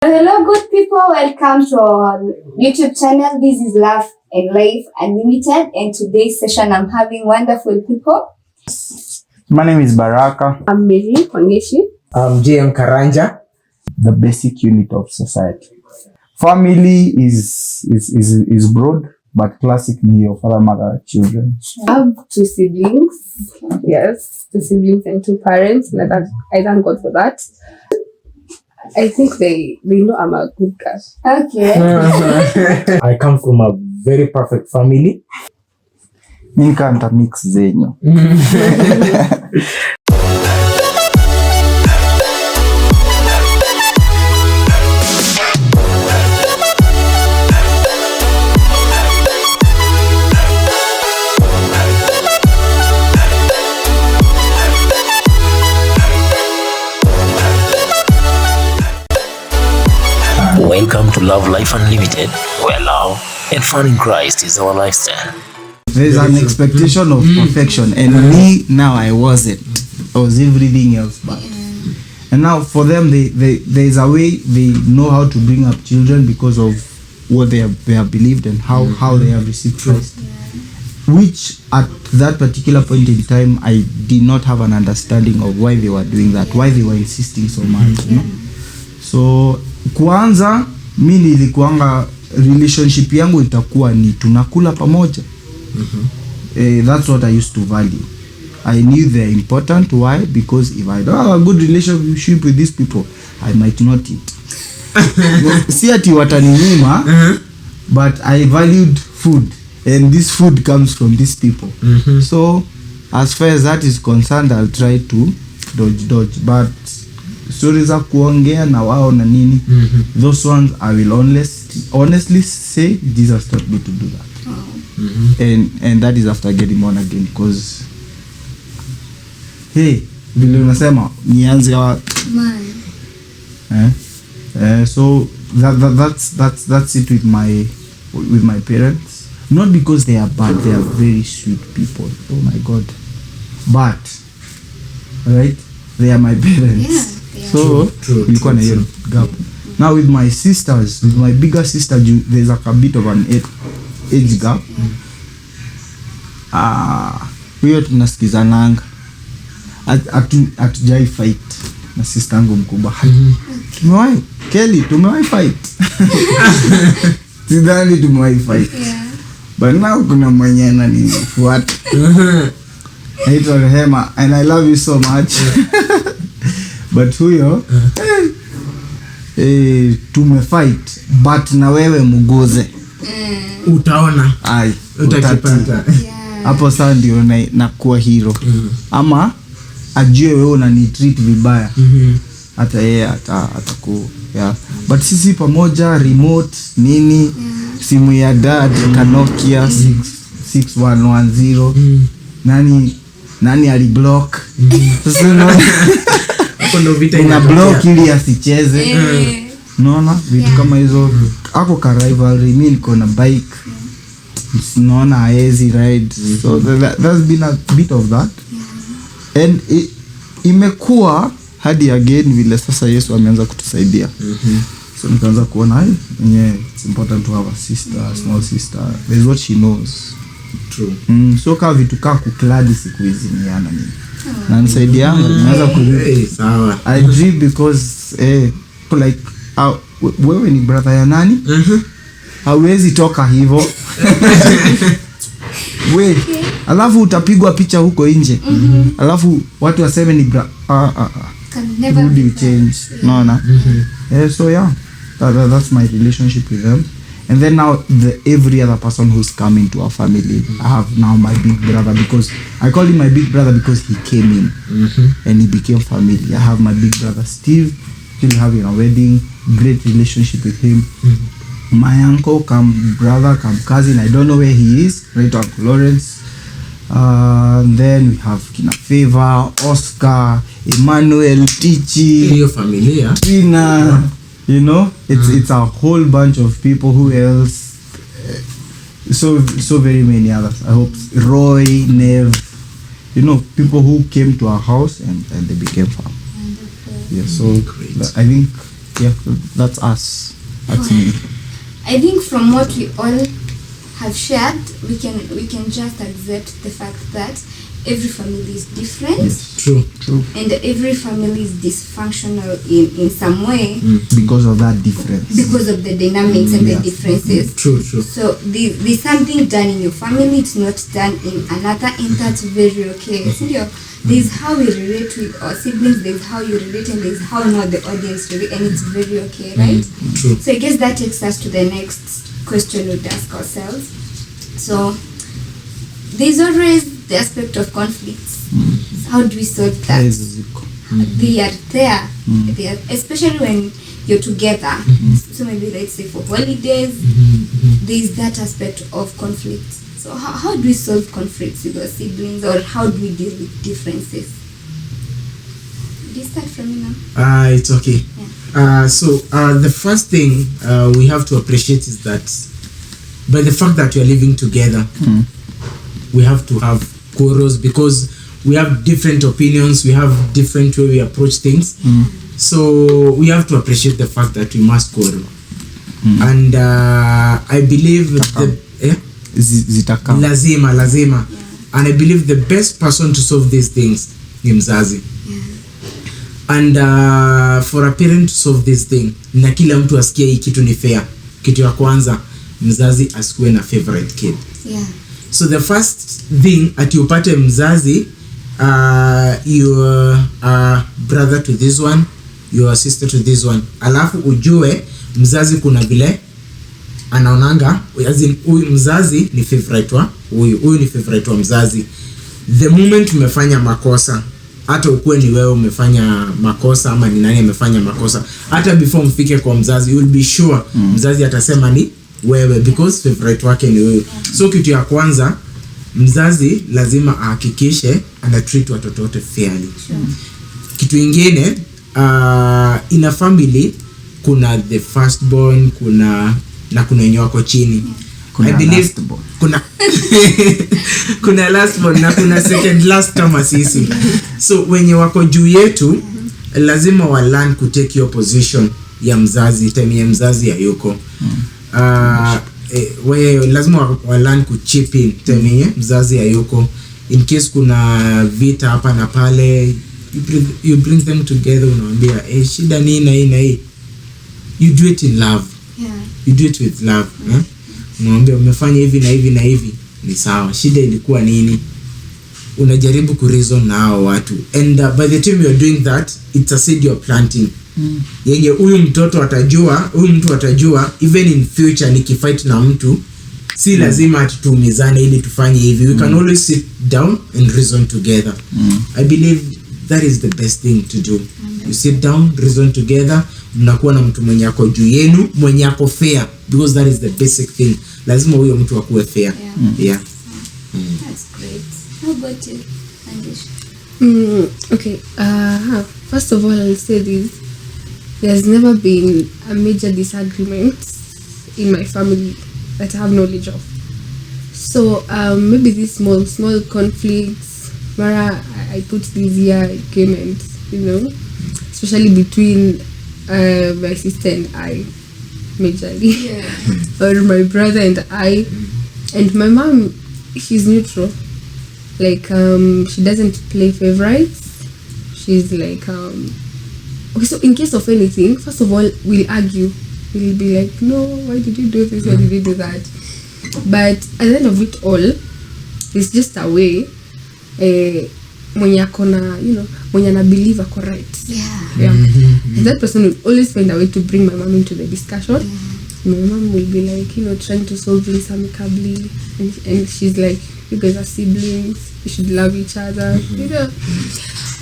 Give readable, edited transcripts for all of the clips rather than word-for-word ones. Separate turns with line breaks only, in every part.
Hello, good people. Welcome to our YouTube channel. This is Love and Life Unlimited, and today's session I'm having wonderful people.
My name is Baraka.
I'm Mary Kongeshi.
I'm JM Karanja.
The basic unit of society. Family is broad, but classic ni your father, mother, children.
I have 2 siblings. Yes, 2 siblings and 2 parents. And I thank God for that. I think they know I'm a good girl. Okay.
I come from a very perfect family.
Nika nta mix zenyu.
Welcome to Love Life Unlimited, where love and fun in Christ is our lifestyle.
There is an expectation of perfection, and me now I wasn't. I was everything else but. And now for them, there is a way they know how to bring up children because of what they have believed and how they have received Christ. Which at that particular point in time, I did not have an understanding of why they were doing that, why they were insisting so much. You know? So kwanza mi nilikuanga relationship yangu itakuwa ni tunakula pamoja. That's what I used to value. I knew they're important. Why? Because if I don't have a good relationship with these people, I might not eat. Si ati wataninyima, but I valued food, and this food comes from these people. So as far as that is concerned, I'll try to dodge, but stories za kuongea na wao na nini, those ones I will honestly say Jesus taught me to do that. And that is after getting born again, because hey, vile unasema nianze wapi? So that's it with my parents. Not because they are bad, they are very sweet people. Oh my God. But right, they are my parents. So ilikuwa na hiyo gap. Now with my sisters, with my bigger sister, there's like a bit of an age gap. Huyo tunasikizananga. Hatujai fight na sister yangu mkubwa. Tumewahi fight. Sidhani tumewahi fight. But now kuna mwenye ananifuata. Naitwa Rehema, and I love you so much. But huyo tumefight, but na wewe muguze
Utaona.
Utakipata. Hapo sasa ndio nakuwa hero. Ama ajue wewe unanitreat vibaya. Hata yeye ataku. But sisi pamoja, remote nini, simu ya dad Nokia 6110. Nani aliblock? Sasa una block ili asicheze. Unaona vitu kama hizo. Ako ka rivalry, mimi niko na bike. Unaona haezi ride. So there's been a bit of that. And imekuwa hadi again vile sasa Yesu ameanza kutusaidia. So nikaanza kuona it's important to have a sister, a small sister. There's what she knows.
True.
So kama vitu kaa kukladi siku hizi niana nini. Na nisaidia naweza
sawa.
I dream because like wewe ni brother ya nani? Hawezi toka hivyo. We, alafu utapigwa picha huko nje. Alafu watu waseme ni would you change? No. So yeah, that's my relationship with them. And then now every other person who's come into our family, I have now my big brother, because I call him my big brother because he came in and he became family. I have my big brother Steve, still having a wedding, great relationship with him. My uncle, come brother, come cousin, I don't know where he is, right, Uncle Lawrence. Then we have Kina Favor, Oscar, Emmanuel, Tichi,
hiyo familia,
Tina. You know, it's a whole bunch of people. Who else? So very many others. I hope Roy, Nev, you know, people who came to our house and they became family. Yeah, so I think Yeah, that's us. That's me.
I think from what we all have shared, we can just accept the fact that every family is different.
True.
And every family is dysfunctional in some way
Because of that difference.
because of the dynamics and the differences.
True.
So there's something done in your family, it's not done in another, and that's very okay. There's how we relate with our siblings, there's how you relate, and there's how not the audience relate, and it's very okay, right?
True.
So I guess that takes us to the next question we'd ask ourselves. So there's always the aspect of conflicts. How do we solve that? They are there. They are, especially when you're together. So maybe let's say for holidays, there's that aspect of conflict. So how do we solve conflicts with our siblings, or how do we deal with differences? Do you start from me now?
It's okay. So the first thing we have to appreciate is that by the fact that we are living together, we have to have quarrels because we have different opinions, we have different way we approach things. So we have to appreciate the fact that we must quarrel. And I believe lazima. And I believe the best person to solve these things ni mzazi. And for a parent to solve this thing, na kila mtu asikie hii kitu ni fair. Kitu ya kwanza, mzazi asikuwe na favorite kid. So the first thing ati upate mzazi, your brother to this one, your sister to this one. Alafu ujue mzazi kuna vile anaonanga, huyu mzazi ni favorite wa huyu ni favorite wa mzazi. The moment umefanya makosa, hata ukuwe ni wewe umefanya makosa ama ni nani amefanya makosa, hata before mfike kwa mzazi, you will be sure mzazi atasema ni wewe because favorite wake ni wewe. So kitu ya kwanza, mzazi lazima ahakikishe ana treat watoto wote fairly. Kitu ingine, in a family kuna the firstborn, kuna wenye wako chini. I believe kuna lastborn na kuna second last kama sisi. So wenye wako juu yetu lazima wa learn to take your position ya mzazi, time ya mzazi hayuko. Wewe lazima wa learn ku chip in time ya mzazi hayuko. In case kuna vita hapa na pale, you bring them together, unawaambia shida ni na hii. You do it in love. You do it with love. Unawaambia umefanya hivi na hivi na hivi, ni sawa, shida ilikuwa nini? Unajaribu ku reason na hao watu. And by the time you are doing that, it's a seed you are planting. Yeye huyu mtu atajua even in future nikifight na mtu si lazima atutumizane ili tufanye hivi. We can always sit down and reason together. I believe that is the best thing to do. You sit down, reason together, mnakuwa na mtu mwenye ako juu yenu, mwenye ako fair, because that is the basic thing. Lazima huyo mtu akuwe fair.
That's great. How about you, Andish?
Okay. First of all, I'll say this: there's never been a major disagreement in my family that I have knowledge of. So maybe these small conflicts, Mara, I put this here, it came, and especially between my sister and I, majorly, or my brother and I, and my mom. She's neutral. Like she doesn't play favorites. She's like okay, so in case of anything, first of all, we'll argue. We'll be like, no, why did you do this? Why did you do that? But at the end of it all, it's just a way mwenye akona, mwenye ana believe ako right. And that person will always find a way to bring my mom into the discussion. My mom will be like, trying to solve things amicably, and she's like, you guys are siblings, you should love each other.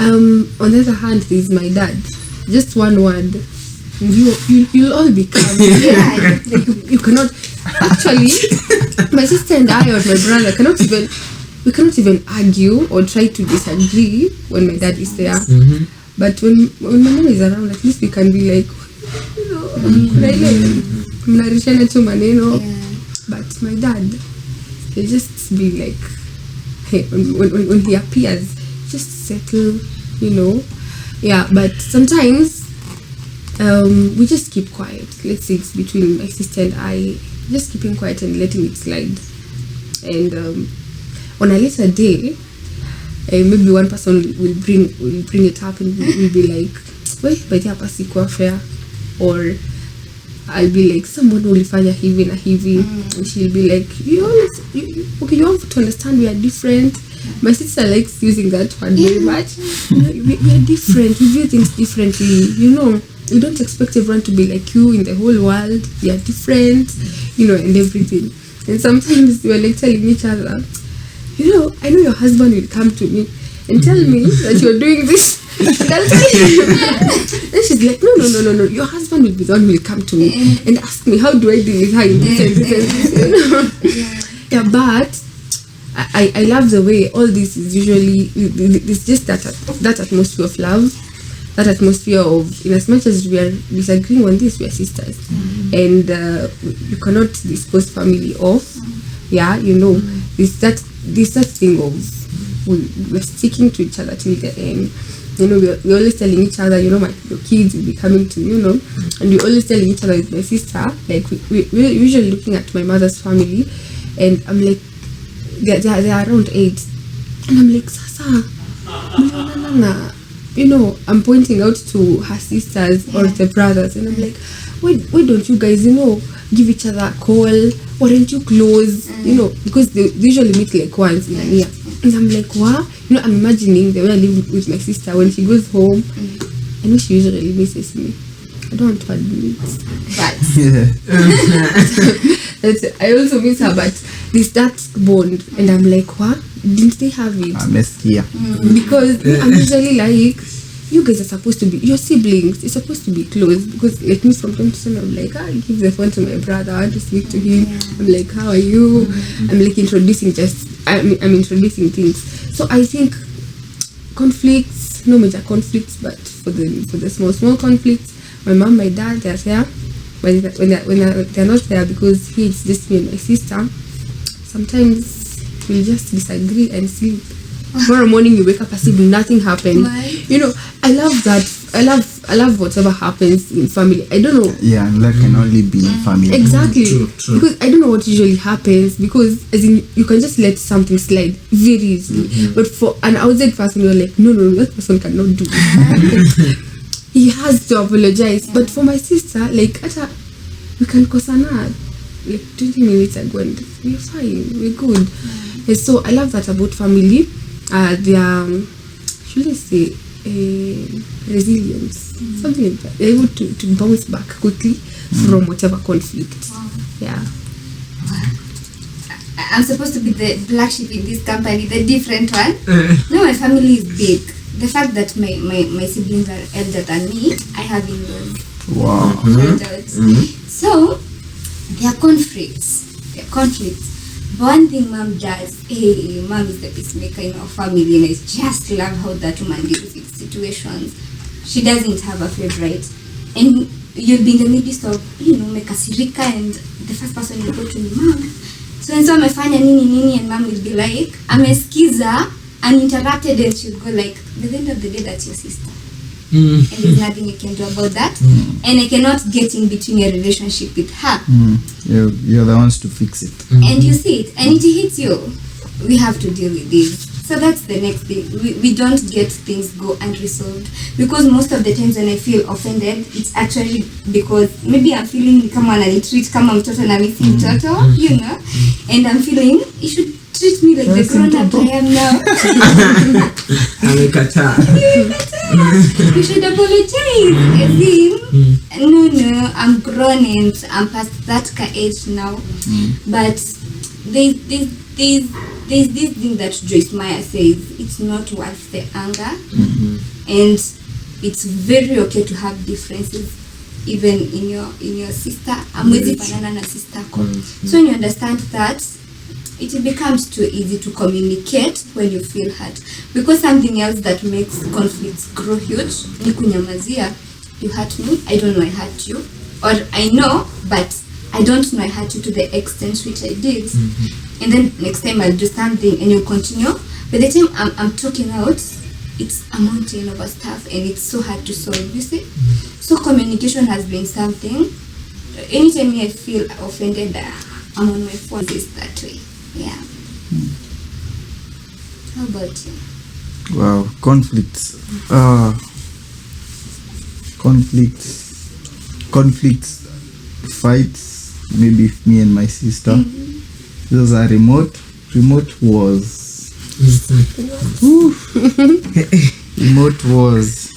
On the other hand, there's my dad. Just one word, you'll all become. You cannot. Actually, my sister and I, or my brother, we cannot even argue or try to disagree when my dad is there. But when my mom is around, at least we can be like, mnarishana tu maneno. But my dad, he'll just be like, hey, when he appears, just settle, But sometimes we just keep quiet. Let's say it's between my sister and I, just keeping quiet and letting it slide. And on a later day, maybe one person will bring it up and will be like, wait, but hapa sikuwa fair, or I'll be like, someone ulifanya hivi na hivi, and she'll be like, you want to understand we are different. My sister likes using that word very much. We are different, we view things differently, you don't expect everyone to be like you in the whole world. We are different, and everything. And sometimes we are like telling each other, I know your husband will come to me and tell me that you're doing this. And I'll tell you. Then she's like, no. Your husband will be the one who will come to me and ask me, how do I deal with her in this and this. Yeah, but I love the way all this is usually, it's just that atmosphere of love, that atmosphere of, in as much as we are disagreeing on this, we are sisters. And you cannot dispose family off. Yeah, it's that thing of we're sticking to each other till the end. We're always telling each other, your kids will be coming to, and we're always telling each other with my sister, like we're usually looking at my mother's family, and I'm like, they are around 8, and I'm like, Sasa, I'm pointing out to her sisters or the brothers, and I'm like, why don't you guys, give each other a call? Why aren't you close? Because they usually meet like once in a year. And I'm like, what? I'm imagining the way I live with my sister when she goes home. I know she usually misses me. I don't want to admit, but I also miss her. But there's that bond, and I'm like, what? Didn't they have it? Because I'm usually like, you guys are supposed to be, your siblings, you're supposed to be close. Because like me, from time to time, I'm like, I give the phone to my brother, I want to speak to him. I'm like, how are you? I'm like introducing I'm introducing things. So I think conflicts, no major conflicts, but for the small conflicts, my mom, my dad, they're there. When they're not there, because here it's just me and my sister, sometimes we'll just disagree and sleep. Tomorrow morning you wake up as if nothing happened. I love that. I love whatever happens in family. I don't know.
Yeah, and that can only be in family.
Exactly.
True.
Because I don't know what usually happens, because as in you can just let something slide very easily. But for an outside person, you're like, no, that person cannot do it. He has to apologize. But for my sister, like we can kosana like 20 minutes ago and we're fine, we're good. And so I love that about family. They are, should I say, resilience, something like that. They're able to bounce back quickly from whatever conflict. Yeah.
I'm supposed to be the black sheep in this company, the different one. No, my family is big. The fact that my siblings are elder than me, I have in-laws.
Wow.
So there are conflicts. One thing mom does, mom is the peacemaker in our family, and I just love how that woman deals with situations. She doesn't have a favorite, and you'll be in the midst of, mekasirika, and the first person you go to is mom. So amefanya nini, and mom will be like, ameskiza, uninterrupted, and she'll go like, at the end of the day, that's your sister. And there's nothing you can do about that. And I cannot get in between your relationship with her.
You're the ones to fix it.
And you see it, and it hits you. We have to deal with this. So that's the next thing. We don't get things go unresolved, because most of the times when I feel offended, it's actually because maybe I'm feeling kama ananitreat kama mtoto na mimi si mtoto, and I'm feeling you should treat me like the grown up I am now. You should apologize. No, I'm grown and I'm past that age now. But there's this thing that Joyce Meyer says, it's not worth the anger. And it's very okay to have differences, even in your sister. Amwezi fanana na sister ko. So when you understand that, it becomes too easy to communicate when you feel hurt. Because something else that makes conflicts grow huge ni kunyamazia. You hurt me, I don't know I hurt you. Or I know, but I don't know I hurt you to the extent which I did. And then next time I'll do something and you continue. By the time I'm talking out, it's a mountain of stuff and it's so hard to solve, you see. So communication has been something. Anytime I feel offended, I'm on my phone. It's that way. Yeah. How about you?
Wow, conflicts, fights, maybe with me and my sister. Those are remote wars. Remote wars.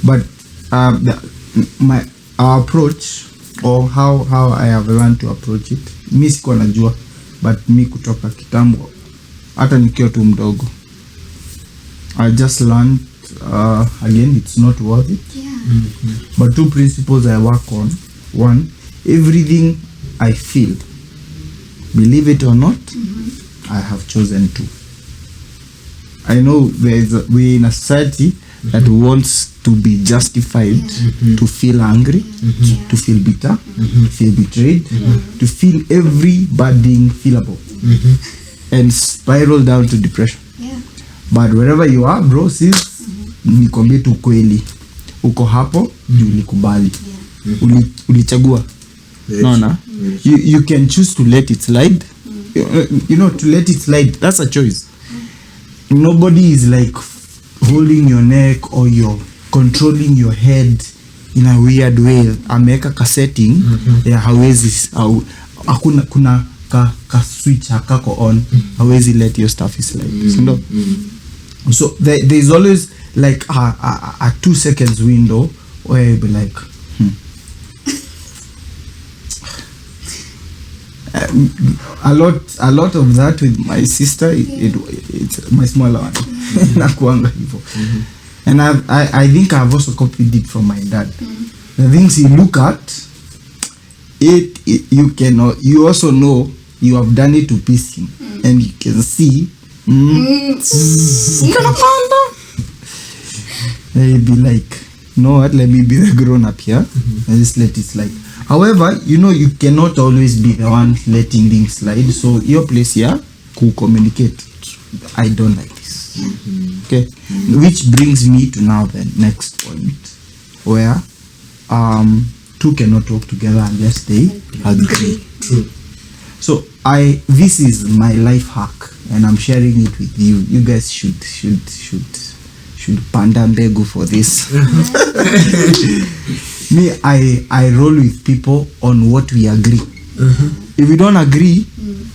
But our approach, or how I have learned to approach it, mi sikuwa najua, but mi kutoka kitambo hata nikiwa tu mdogo, I just learned, again, it's not worth it.
Yeah.
But 2 principles I work on. 1, everything I feel, believe it or not, I have chosen to. I know we're in a society that wants to be justified, to feel angry, to feel bitter, to feel betrayed, to feel every bad thing feelable, and spiral down to depression.
Yeah.
But wherever you are, bro, sis, nikwambie tu kweli, uko hapo juu ulikubali, ulichagua. Naona you can choose to let it slide. You know, to let it slide, that's a choice. Nobody is like holding your neck or you're controlling your head in a weird way. Ameweka ka setting ya hawezi hakuna kuna ka switch hakako on, hawezi let your stuff slide. So there is always like a 2 seconds window where you'll be like a lot of that with my sister. It's my smaller one. Nakuanga hivyo. And I think I've also copied it from my dad. The things you look at it you also know you have done it to please him, and you can see they'll be like, no, what, let me be the grown up here and just let it slide. However, you know, you cannot always be the one letting things slide. So your place here, communicate. I don't like this. Okay, which brings me to now the next point, where 2 cannot work together unless they agree.
True.
So this is my life hack, and I'm sharing it with you. You guys should panda mbegu for this. Me, I roll with people on what we agree. If we don't agree,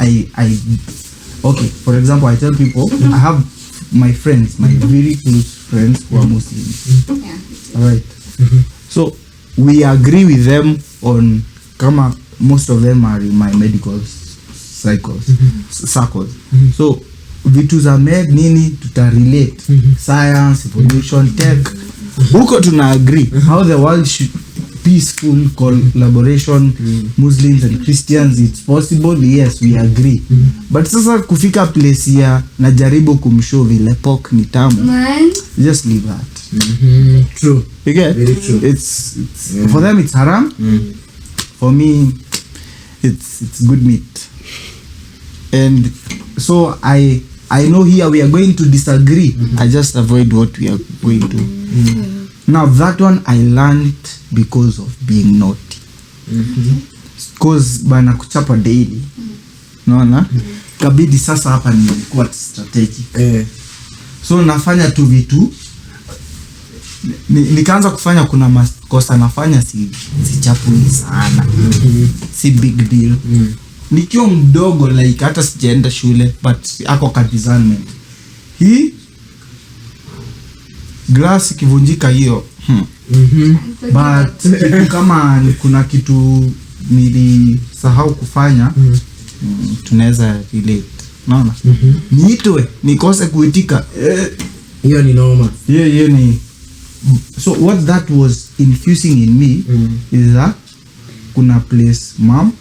okay, for example, I tell people, I have my friends, my very close friends who are Muslims.
Yeah.
Alright. So we agree with them on, kama most of them are in my medical circles. So vitu za med nini tutarelate, science, evolution, tech, huko tuna agree how the world should peaceful collaboration, Muslims and Christians, it's possible. Yes, we agree. But sasa kufika place ya najaribu kumshow vile pork ni tamu,
Man.
just leave that.
True.
You get?
Very true.
It's for them it's haram. For me, it's good meat. And so I know here we are going to disagree. I just avoid what we are going to. Now that one I learned because of being naughty. Because bana kuchapa daily. Naona? Kabidi sasa hapa nilikuwa strategic. So nafanya tu vitu. Nikaanza kufanya, kuna makosa nafanya si chapuni sana. Si big deal. Nikiwa mdogo, like hata sijaenda shule, but ako ka discernment. Hii glass ikivunjika hiyo. But kitu kama kuna kitu nilisahau kufanya, tunaweza relate. Naona? Niitwe, nikose kuitika.
Hiyo ni noma.
Hiyo ni. So what that was infusing in me is that kuna place mom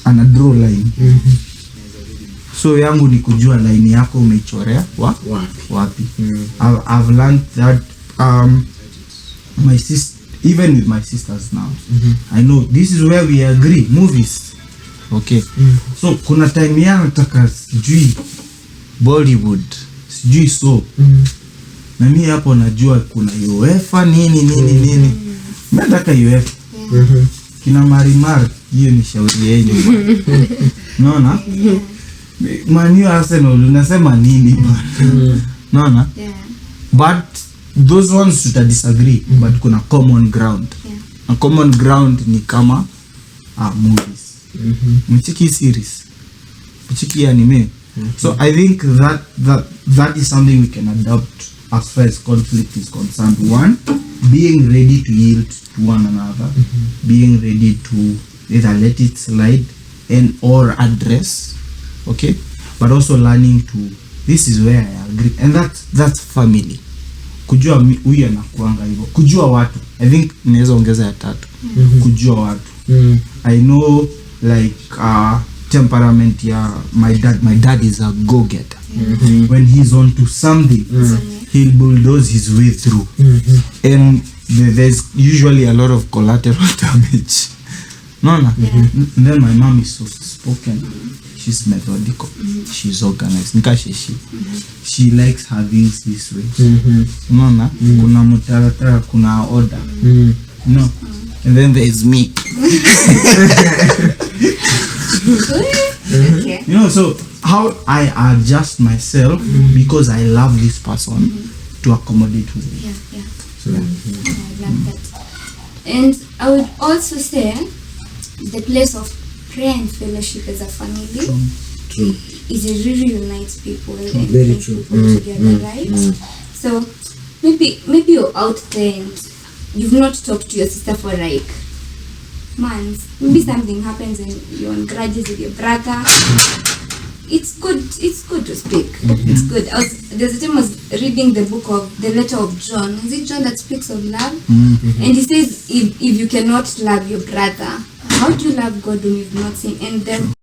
ana draw line. So yangu ni kujua line yako umeichorea wapi. I've learned that my sister, even with my sisters now, I know this is where we agree. Movies, okay. So kuna time ya nataka sijui Bollywood, sijui so na mimi hapo najua kuna UEFA nini nataka UEFA kina Marimar, hiyo ni shauri yenu bwana. Unaona? Man U Arsenal unasema nini bwana? Unaona?
Yeah.
But those ones tuta disagree, but kuna common ground.
Yeah.
A common ground ni kama movies. Mchiki series. Mchiki anime. So I think that is something we can adopt as far as conflict is concerned. One, being ready to yield to one another, being ready to either let it slide and or address, okay, but also learning to, this is where I agree, and that's family. Kujua huyu anakuanga hivyo, kujua watu. I think naweza ongeza ya tatu, kujua watu. I know like temperament ya my dad is a go-getter. When he's on to something, he'll bulldoze his way through. And there's usually a lot of collateral damage. And then my mom is so spoken. She's methodical. She's organized. She likes her things this way. Kuna mutaratara, kuna order. And then there's me.
Okay.
So how I adjust myself because I love this person to accommodate with me.
Yeah. I love that. And I would also say the place of prayer and fellowship as a family
True.
is really unites people and
Very
brings
true.
people together, right? So maybe you're out there and you've not talked to your sister for like months. Maybe something happens and you're on grudges with your brother. It's good to speak. It's good. There's a time I was reading the letter of John. Is it John that speaks of love? And he says, if you cannot love your brother, how do you love God when you've not seen? And then